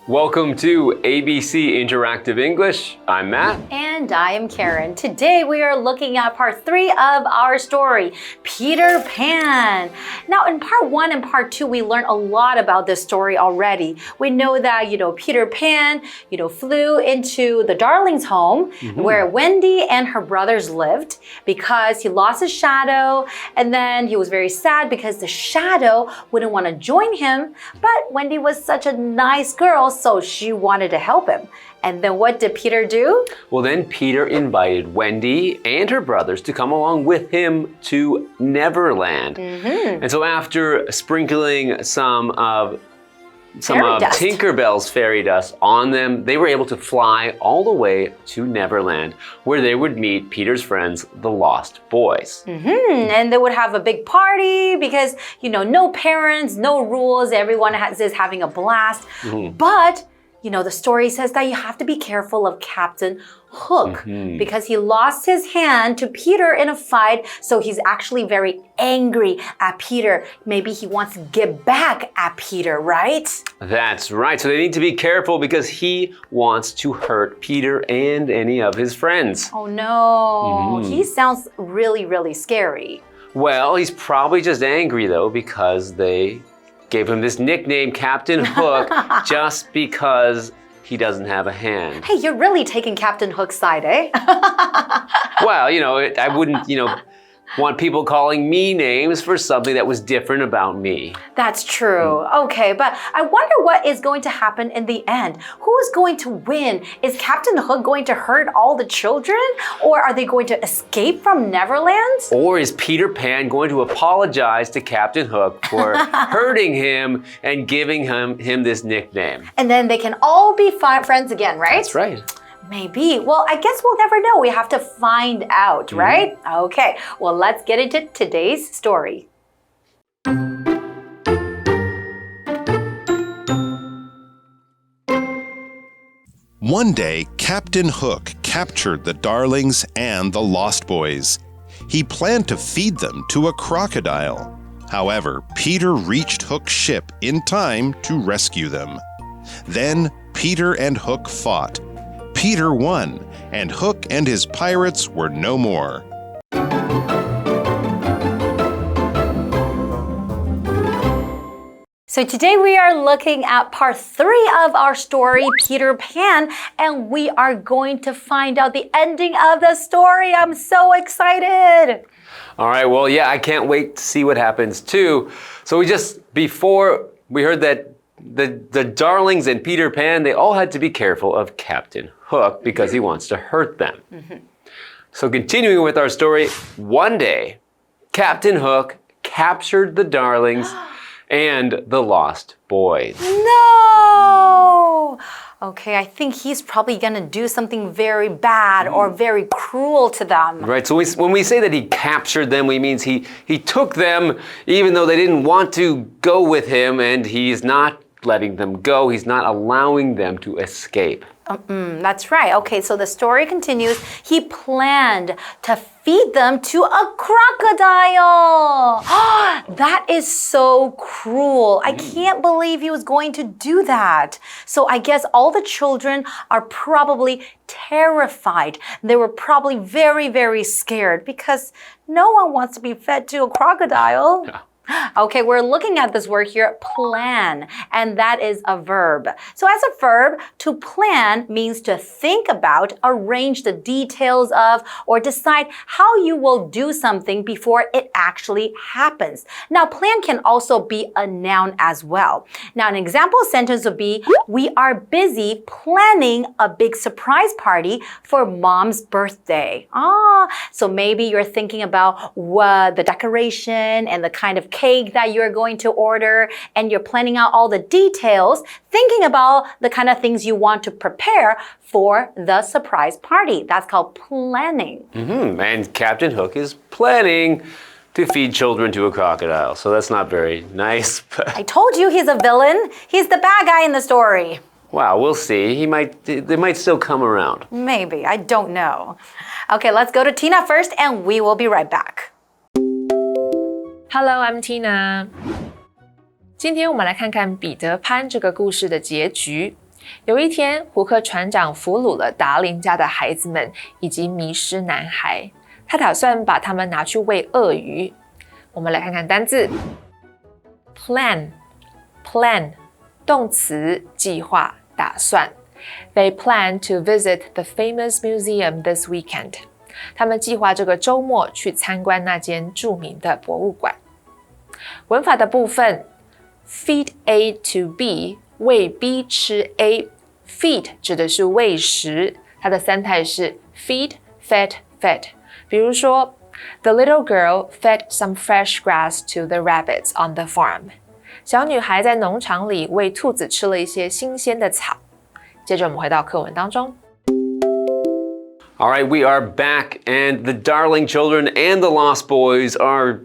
Welcome to ABC Interactive English. I'm Matt. And I am Karen. Today we are looking at part 3 of our story, Peter Pan. Now in part 1 and part 2, we learned a lot about this story already. We know that, Peter Pan, flew into the Darlings' home where Wendy and her brothers lived because he lost his shadow. And then he was very sad because the shadow wouldn't want to join him. But Wendy was such a nice girl, so she wanted to help him. And then what did Peter do? Well, then Peter invited Wendy and her brothers to come along with him to Neverland. And so after sprinkling some of Tinkerbell's fairy dust on them, they were able to fly all the way to Neverland, where they would meet Peter's friends, the Lost Boys. And they would have a big party because, no parents, no rules, everyone is having a blast. But the story says that you have to be careful of Captain Hook because he lost his hand to Peter in a fight, so he's actually very angry at Peter. Maybe he wants to get back at Peter, right? That's right. So they need to be careful because he wants to hurt Peter and any of his friends. Oh no, he sounds really, really scary. Well, he's probably just angry though because they gave him this nickname, Captain Hook, just because he doesn't have a hand. Hey, you're really taking Captain Hook's side, eh? Well, I wouldn't, want people calling me names for something that was different about me. That's true. Okay, but I wonder what is going to happen in the end. Who is going to win? Is Captain Hook going to hurt all the children? Or are they going to escape from Neverland? Or is Peter Pan going to apologize to Captain Hook for hurting him and giving him this nickname? And then they can all be friends again, right? That's right. Maybe. Well, I guess we'll never know. We have to find out, right? Okay, well, let's get into today's story. One day, Captain Hook captured the Darlings and the Lost Boys. He planned to feed them to a crocodile. However, Peter reached Hook's ship in time to rescue them. Then, Peter and Hook fought. Peter won, and Hook and his pirates were no more. So today we are looking at part 3 of our story, Peter Pan, and we are going to find out the ending of the story. I'm so excited. All right, well, yeah, I can't wait to see what happens too. So before we heard that the Darlings and Peter Pan, they all had to be careful of Captain Hook because he wants to hurt them. So continuing with our story, one day, Captain Hook captured the Darlings and the Lost Boys. No! Okay, I think he's probably gonna do something very bad or very cruel to them. Right, so when we say that he captured them, we means he took them even though they didn't want to go with him, and he's not letting them go. He's not allowing them to escape. That's right. Okay, so the story continues. He planned to feed them to a crocodile. That is so cruel. I can't believe he was going to do that. So I guess all the children are probably terrified. They were probably very, very scared because no one wants to be fed to a crocodile. Okay, we're looking at this word here, plan, and that is a verb. So as a verb, to plan means to think about, arrange the details of, or decide how you will do something before it actually happens. Now, plan can also be a noun as well. Now, an example sentence would be, we are busy planning a big surprise party for mom's birthday. So maybe you're thinking about the decoration and the kind of cake that you're going to order, and you're planning out all the details, thinking about the kind of things you want to prepare for the surprise party. That's called planning. And Captain Hook is planning to feed children to a crocodile, so that's not very nice. I told you he's a villain. He's the bad guy in the story. Wow, we'll see. They might still come around. Maybe, I don't know. Okay, let's go to Tina first, and we will be right back. Hello, I'm Tina. 今天我们来看看彼得潘这个故事的结局。有一天，胡克船长俘虏了达林家的孩子们以及迷失男孩，他打算把他们拿去喂鳄鱼。我们来看看单字 plan， 动词计划、打算。They plan to visit the famous museum this weekend. 他们计划这个周末去参观那间著名的博物馆。文法的部分 feed A to B， 喂 B 吃 A。Feed 指的是喂食，它的三态是 feed, fed, fed。比如说 The little girl fed some fresh grass to the rabbits on the farm. 小女孩在农场里喂兔子吃了一些新鲜的草。接着我们回到课文当中。All right, we are back, and the darling children and the lost boys are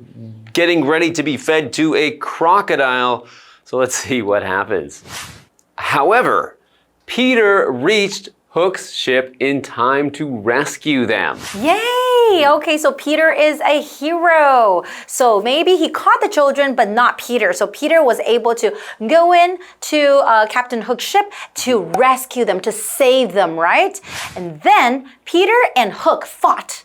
getting ready to be fed to a crocodile. So let's see what happens. However, Peter reached Hook's ship in time to rescue them. Yay! Okay, so Peter is a hero. So maybe he caught the children, but not Peter. So Peter was able to go in to Captain Hook's ship to rescue them, to save them, right? And then Peter and Hook fought.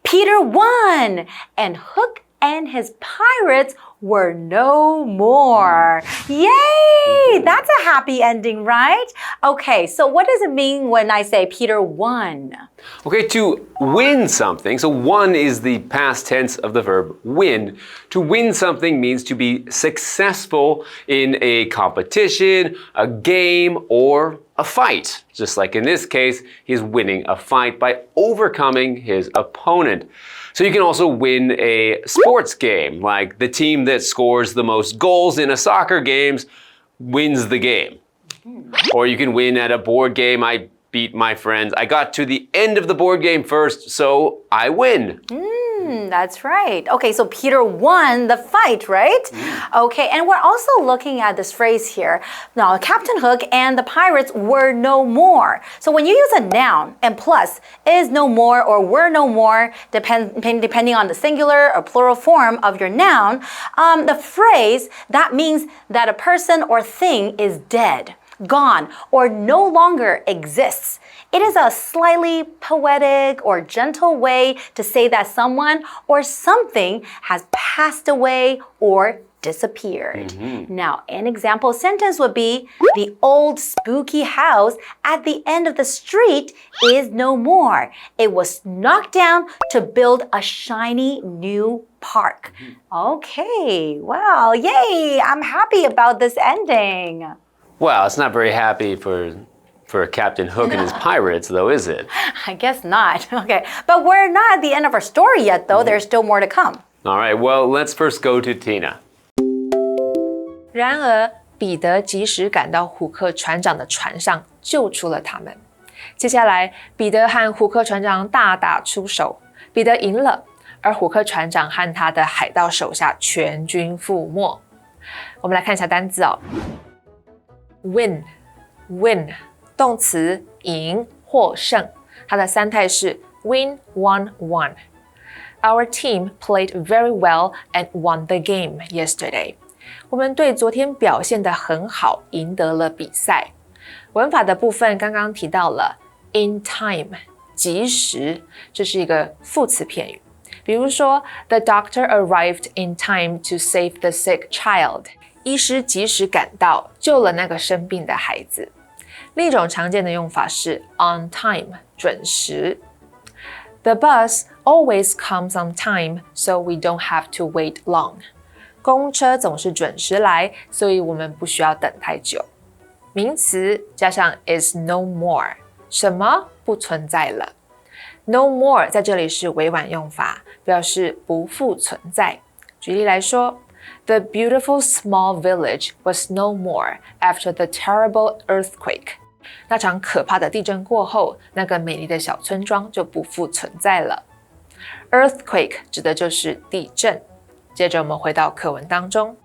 Peter won, and Hook and his pirates were no more. Yay! That's a happy ending, right? Okay, so what does it mean when I say Peter won? Okay, to win something, so won is the past tense of the verb win. To win something means to be successful in a competition, a game, or a fight. Just like in this case, he's winning a fight by overcoming his opponent. So you can also win a sports game, like the team that scores the most goals in a soccer game wins the game. Or you can win at a board game. I beat my friends. I got to the end of the board game first, so I win. That's right. Okay, so Peter won the fight, right? Okay, and we're also looking at this phrase here. Now, Captain Hook and the pirates were no more. So when you use a noun and plus is no more or were no more, depending on the singular or plural form of your noun, the phrase, that means that a person or thing is dead, gone, or no longer exists. It is a slightly poetic or gentle way to say that someone or something has passed away or disappeared. Now, an example sentence would be, the old spooky house at the end of the street is no more. It was knocked down to build a shiny new park. Okay, wow, yay, I'm happy about this ending. Well, it's not very happy for Captain Hook and his pirates, though, is it? I guess not. Okay, but we're not at the end of our story yet, though. There's still more to come. All right, well, let's first go to Tina. 然而，彼得及时赶到胡克船长的船上，救出了他们。接下来，彼得和胡克船长大打出手，彼得赢了，而胡克船长和他的海盗手下全军覆没。我们来看一下单字哦。Win， 动词赢、获胜，它的三态是 win, won, won. Our team played very well and won the game yesterday. 我们队昨天表现得很好，赢得了比赛。文法的部分刚刚提到了 in time， 及时，这是一个副词片语。比如说 The doctor arrived in time to save the sick child. 医师及时赶到，救了那个生病的孩子。另一种常见的用法是 on time， 准时。The bus always comes on time, so we don't have to wait long. 公车总是准时来，所以我们不需要等太久。名词加上 is no more， 什么不存在了。No more 在这里是委婉用法，表示不复存在。举例来说，The beautiful small village was no more after the terrible earthquake. 那场可怕的地震过后，那个美丽的小村庄就不复存在了。Earthquake 指的就是地震。接着我们回到课文当中。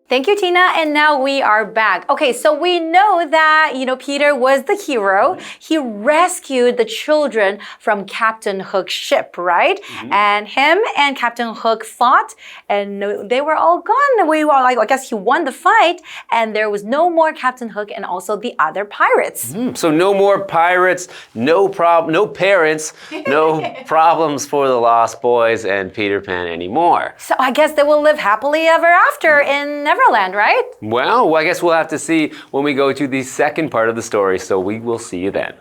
Thank you, Tina. And now we are back. Okay, so we know that, Peter was the hero. He rescued the children from Captain Hook's ship, right? And him and Captain Hook fought and they were all gone. I guess he won the fight and there was no more Captain Hook and also the other pirates. So no more pirates, no parents, no problems for the Lost Boys and Peter Pan anymore. So I guess they will live happily ever after in Neverland, right? Well, I guess we'll have to see when we go to the second part of the story, so we will see you then.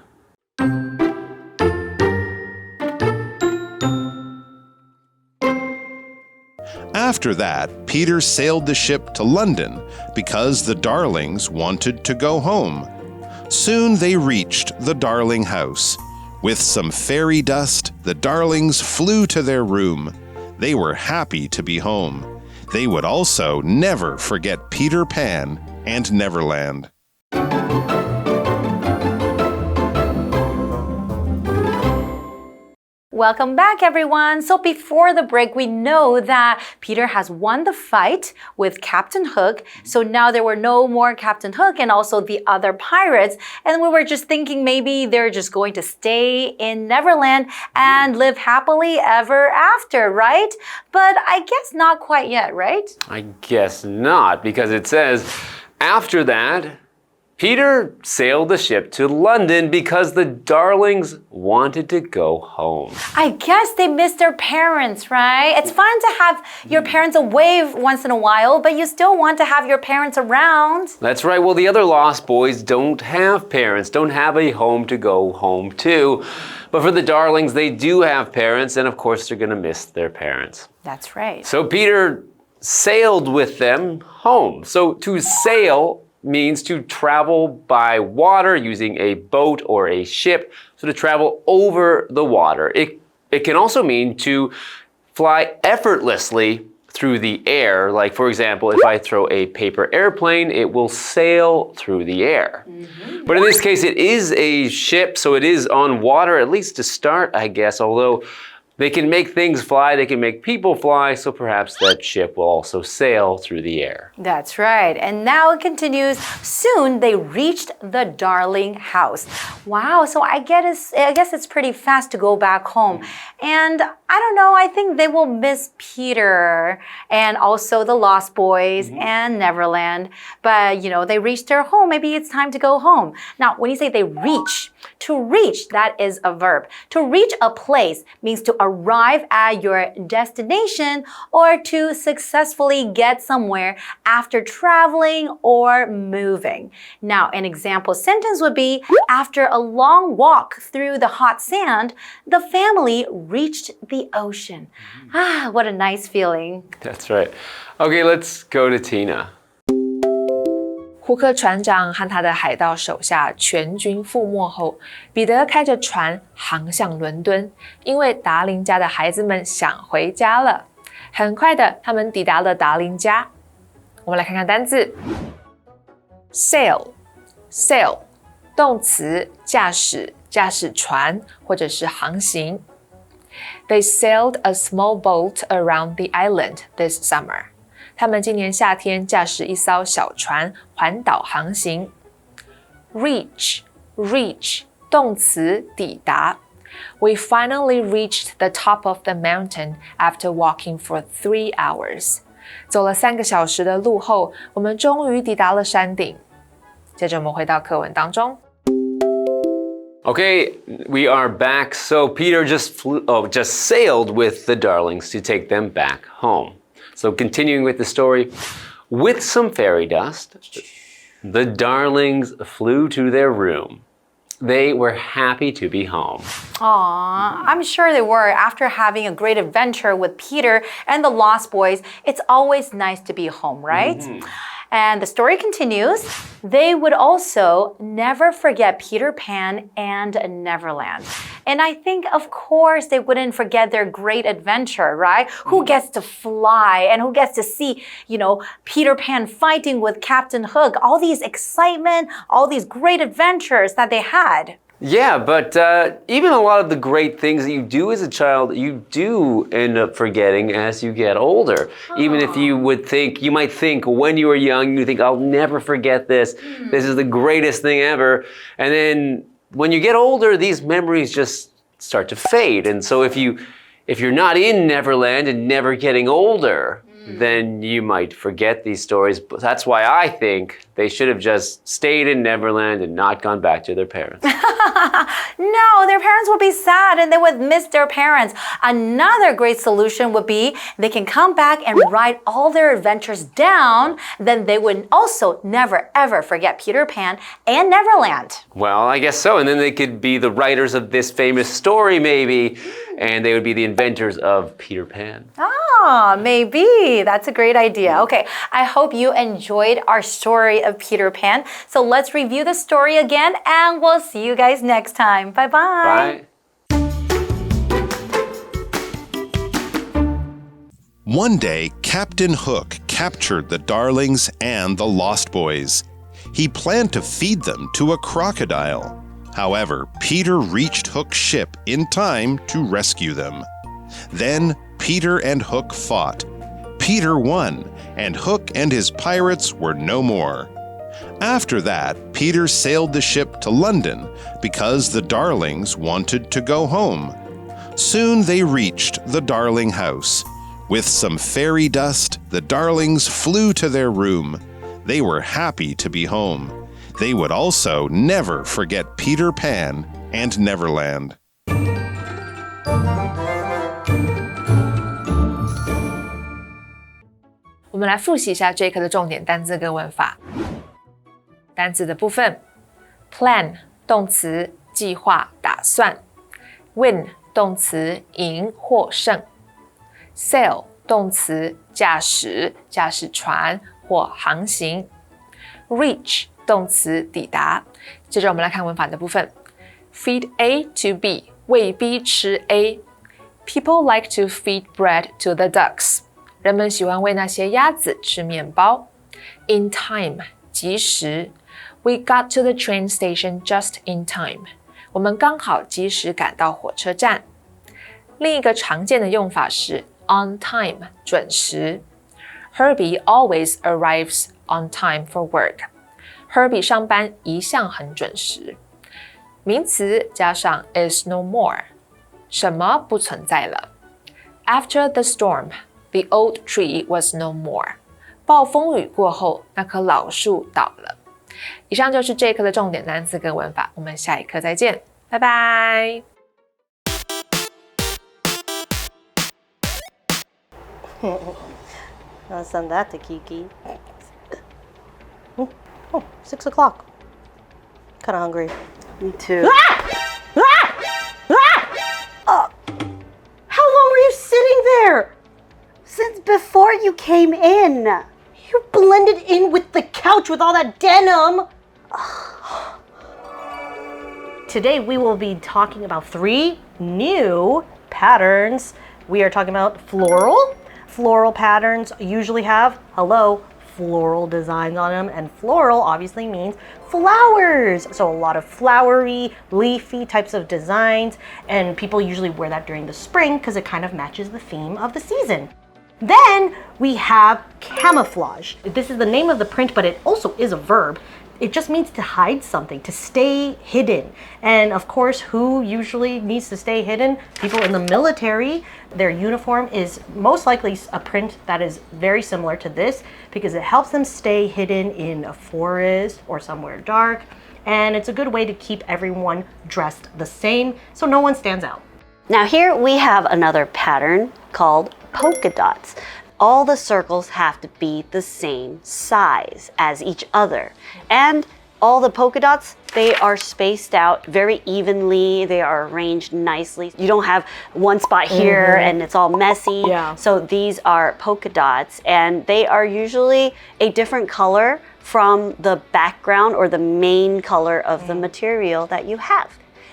After that, Peter sailed the ship to London because the Darlings wanted to go home. Soon they reached the Darling house. With some fairy dust, the Darlings flew to their room. They were happy to be home. They would also never forget Peter Pan and Neverland. Welcome back, everyone. So before the break, we know that Peter has won the fight with Captain Hook. So now there were no more Captain Hook and also the other pirates. And we were just thinking maybe they're just going to stay in Neverland and live happily ever after, right? But I guess not quite yet, right? I guess not, because it says, after that, Peter sailed the ship to London because the Darlings wanted to go home. I guess they miss their parents, right? It's fun to have your parents away once in a while, but you still want to have your parents around. That's right. Well, the other Lost Boys don't have parents, don't have a home to go home to. But for the Darlings, they do have parents, and of course, they're going to miss their parents. That's right. So Peter sailed with them home. So to sail means to travel by water using a boat or a ship, so to travel over the water. It can also mean to fly effortlessly through the air. Like, for example, if I throw a paper airplane, it will sail through the air. But in this case, it is a ship, so it is on water, at least to start, I guess, although they can make things fly, they can make people fly, so perhaps that ship will also sail through the air. That's right. And now it continues. Soon they reached the Darling house. Wow, so I guess it's pretty fast to go back home. And I don't know, I think they will miss Peter and also the Lost Boys and Neverland. But, they reached their home. Maybe it's time to go home. Now, when you say they reach, to reach, that is a verb. To reach a place means to arrive at your destination or to successfully get somewhere after traveling or moving. Now, an example sentence would be, after a long walk through the hot sand, the family reached the ocean. Ah, what a nice feeling. That's right. Okay, let's go to Tina. 胡克船长和他的海盗手下全军覆没后，彼得开着船航向伦敦，因为达林家的孩子们想回家了。很快的，他们抵达了达林家。我们来看看单字 ：sail， 动词，驾驶船或者是航行。They sailed a small boat around the island this summer. 他们今年夏天驾驶一艘小船环岛航行。Reach， 动词，抵达。We finally reached the top of the mountain after walking for 3 hours. 走了3个小时的路后，我们终于抵达了山顶。接着我们回到课文当中。Okay, we are back. So Peter just sailed with the Darlings to take them back home. So continuing with the story, with some fairy dust, the Darlings flew to their room. They were happy to be home. Aw, I'm sure they were. After having a great adventure with Peter and the Lost Boys, it's always nice to be home, right? And the story continues. They would also never forget Peter Pan and Neverland. And I think, of course, they wouldn't forget their great adventure, right? Who gets to fly and who gets to see, Peter Pan fighting with Captain Hook, all these excitement, all these great adventures that they had. Yeah, but even a lot of the great things that you do as a child, you do end up forgetting as you get older. Even if you might think when you were young, you think, I'll never forget this. This is the greatest thing ever. And then when you get older, these memories just start to fade. And so if you're not in Neverland and never getting older, then you might forget these stories. But that's why I think they should have just stayed in Neverland and not gone back to their parents. No, their parents would be sad and they would miss their parents. Another great solution would be they can come back and write all their adventures down. Then they would also never ever forget Peter Pan and Neverland. Well, I guess so. And then they could be the writers of this famous story, maybe. And they would be the inventors of Peter Pan. Ah, maybe. That's a great idea. Okay, I hope you enjoyed our story of Peter Pan. So let's review the story again and we'll see you guys next time. Bye-bye. Bye. One day, Captain Hook captured the Darlings and the Lost Boys. He planned to feed them to a crocodile. However, Peter reached Hook's ship in time to rescue them. Then, Peter and Hook fought. Peter won, and Hook and his pirates were no more. After that, Peter sailed the ship to London because the Darlings wanted to go home. Soon they reached the Darling house. With some fairy dust, the Darlings flew to their room. They were happy to be home. They would also never forget Peter Pan and Neverland. 我们来复习一下这一课的重点单字跟文法。单字的部分 ：plan 动词计划、打算 ；win 动词赢、获胜 ；sail 动词驾驶、驾驶船或航行 ；reach 动词抵达。接着我们来看文法的部分 ：feed A to B 喂 B 吃 A。People like to feed bread to the ducks. 人们喜欢喂那些鸭子吃面包。In time 及时。We got to the train station just in time. 我们刚好及时赶到火车站。另一个常见的用法是 on time 准时。Herbie always arrives on time for work. Herbie 上班一向很准时。名词加上 is no more， 什么不存在了。After the storm, the old tree was no more. 暴风雨过后，那棵老树倒了。以上就是这一课的重点单词跟文法，我们下一课再见，拜拜。I'll send that to Kiki. Oh, 6 o'clock. Kind of hungry. Me too. How long were you sitting there? Since before you came in. You blended in with the couch with all that denim. Today we will be talking about 3 new patterns. We are talking about floral. Floral patterns usually have, floral designs on them, and floral obviously means flowers. So a lot of flowery, leafy types of designs, and people usually wear that during the spring because it kind of matches the theme of the season. Then we have camouflage. This is the name of the print, but it also is a verb. It just means to hide something, to stay hidden. And of course, who usually needs to stay hidden? People in the military. Their uniform is most likely a print that is very similar to this because it helps them stay hidden in a forest or somewhere dark. And it's a good way to keep everyone dressed the same so no one stands out. Now here we have another pattern called polka dots. All the circles have to be the same size as each other. And all the polka dots, they are spaced out very evenly. They are arranged nicely. You don't have one spot here and it's all messy. Yeah. So these are polka dots, and they are usually a different color from the background or the main color of the material that you have.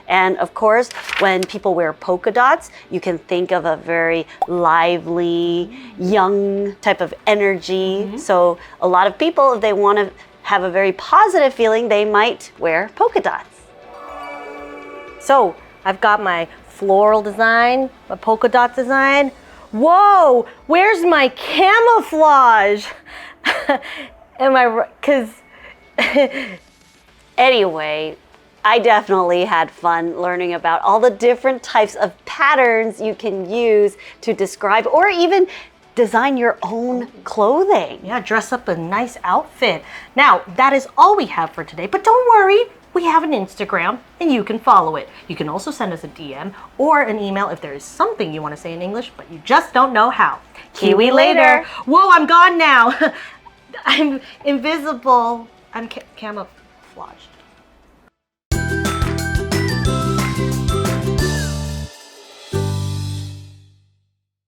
And of course, when people wear polka dots, you can think of a very lively, young type of energy. So a lot of people, if they want to have a very positive feeling, they might wear polka dots. So I've got my floral design, my polka dot design. Whoa, where's my camouflage? Am I right? Because Anyway, I definitely had fun learning about all the different types of patterns you can use to describe or even design your own clothing. yeah, dress up a nice outfit. Now, that is all we have for today, but don't worry. We have an Instagram and you can follow it. You can also send us a DM or an email if there is something you want to say in English, but you just don't know how. Kiwi later. Whoa, I'm gone now. I'm invisible. I'm camouflaged.